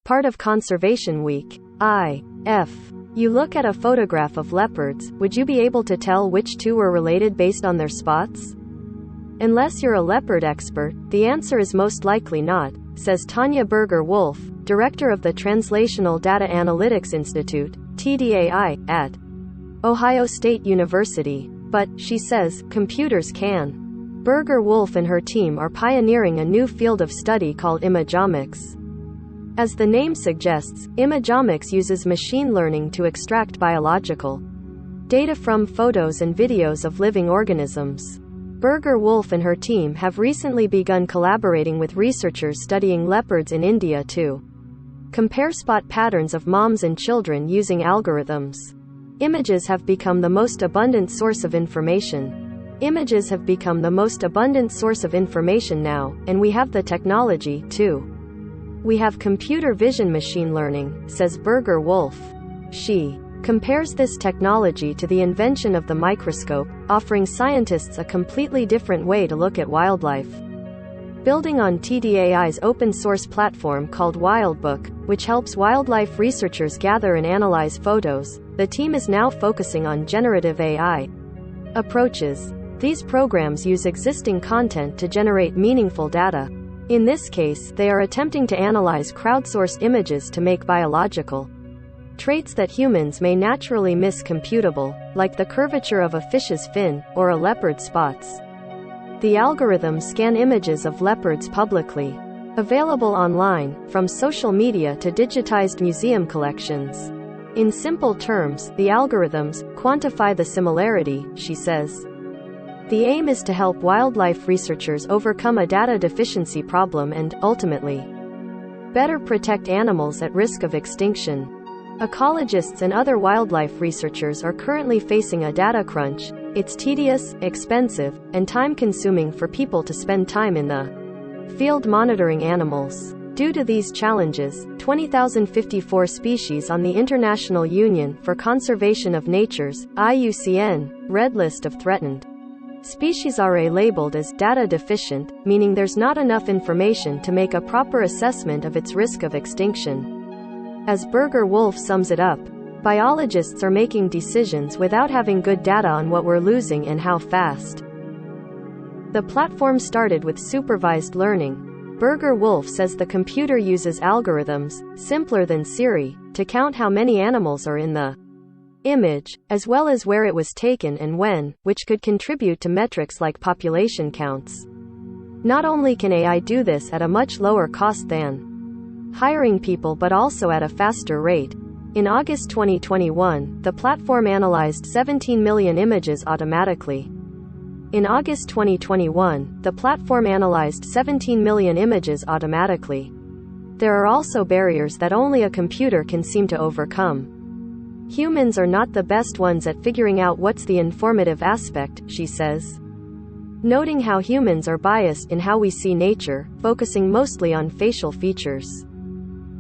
part of Conservation Week. If you look at a photograph of leopards, would you be able to tell which two were related based on their spots? Unless you're a leopard expert, the answer is most likely not, says Tanya Berger-Wolf, director of the Translational Data Analytics Institute, TDAI, at Ohio State University. But, she says, computers can. Berger-Wolf and her team are pioneering a new field of study called imagomics. As the name suggests, imagomics uses machine learning to extract biological data from photos and videos of living organisms. Berger-Wolf and her team have recently begun collaborating with researchers studying leopards in India to compare spot patterns of moms and children using algorithms. Images have become the most abundant source of information. Images have become the most abundant source of information now, and we have the technology, too. We have computer vision machine learning, says Berger-Wolf. She compares this technology to the invention of the microscope, offering scientists a completely different way to look at wildlife. Building on TDAI's open-source platform called Wildbook, which helps wildlife researchers gather and analyze photos, the team is now focusing on generative AI approaches. These programs use existing content to generate meaningful data. In this case, they are attempting to analyze crowdsourced images to make biological traits that humans may naturally miss computable, like the curvature of a fish's fin, or a leopard's spots. The algorithms scan images of leopards publicly available online, from social media to digitized museum collections. In simple terms, the algorithms quantify the similarity, she says. The aim is to help wildlife researchers overcome a data deficiency problem and, ultimately, better protect animals at risk of extinction. Ecologists and other wildlife researchers are currently facing a data crunch. It's tedious, expensive, and time-consuming for people to spend time in the field monitoring animals. Due to these challenges, 20,054 species on the International Union for Conservation of Nature's (IUCN) Red List of Threatened Species are labeled as data deficient, meaning there's not enough information to make a proper assessment of its risk of extinction. As Berger-Wolf sums it up, biologists are making decisions without having good data on what we're losing and how fast. The platform started with supervised learning. Berger-Wolf says the computer uses algorithms, simpler than Siri, to count how many animals are in the image, as well as where it was taken and when, which could contribute to metrics like population counts. Not only can AI do this at a much lower cost than hiring people but also at a faster rate. In August 2021, the platform analyzed 17 million images automatically. In August 2021, the platform analyzed 17 million images automatically. There are also barriers that only a computer can seem to overcome. Humans are not the best ones at figuring out what's the informative aspect, she says. Noting how humans are biased in how we see nature, focusing mostly on facial features.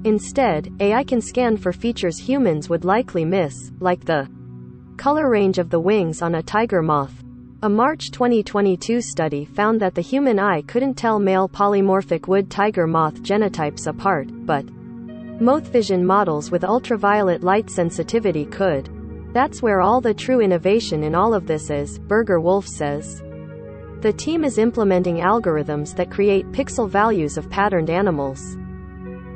Instead, AI can scan for features humans would likely miss, like the color range of the wings on a tiger moth. A March 2022 study found that the human eye couldn't tell male polymorphic wood tiger moth genotypes apart, but moth vision models with ultraviolet light sensitivity could. That's where all the true innovation in all of this is, Berger-Wolf says. The team is implementing algorithms that create pixel values of patterned animals,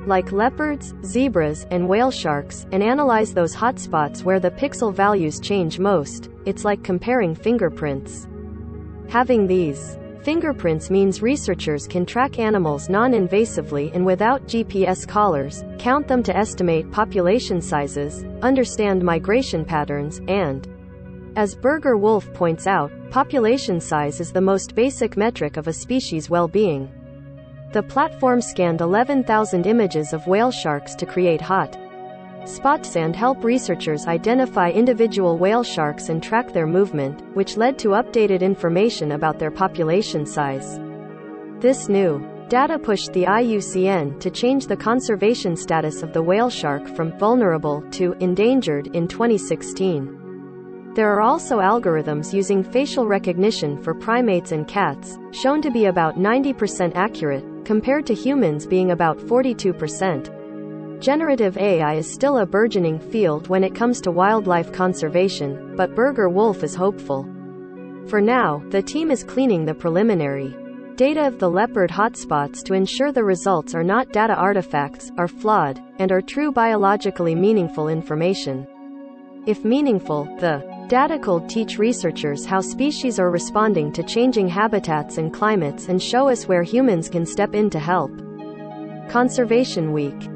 like leopards, zebras, and whale sharks, and analyze those hotspots where the pixel values change most. It's like comparing fingerprints. Having these fingerprints means researchers can track animals non-invasively and without GPS collars, count them to estimate population sizes, understand migration patterns, and, as Berger-Wolf points out, population size is the most basic metric of a species' well-being. The platform scanned 11,000 images of whale sharks to create hot spots and help researchers identify individual whale sharks and track their movement, which led to updated information about their population size. This new data pushed the IUCN to change the conservation status of the whale shark from vulnerable to endangered in 2016. There are also algorithms using facial recognition for primates and cats, shown to be about 90% accurate, compared to humans being about 42%. Generative AI is still a burgeoning field when it comes to wildlife conservation, but Burger Wolf is hopeful. For now, the team is cleaning the preliminary data of the leopard hotspots to ensure the results are not data artifacts, are flawed, and are true biologically meaningful information. If meaningful, the data could teach researchers how species are responding to changing habitats and climates and show us where humans can step in to help. Conservation Week.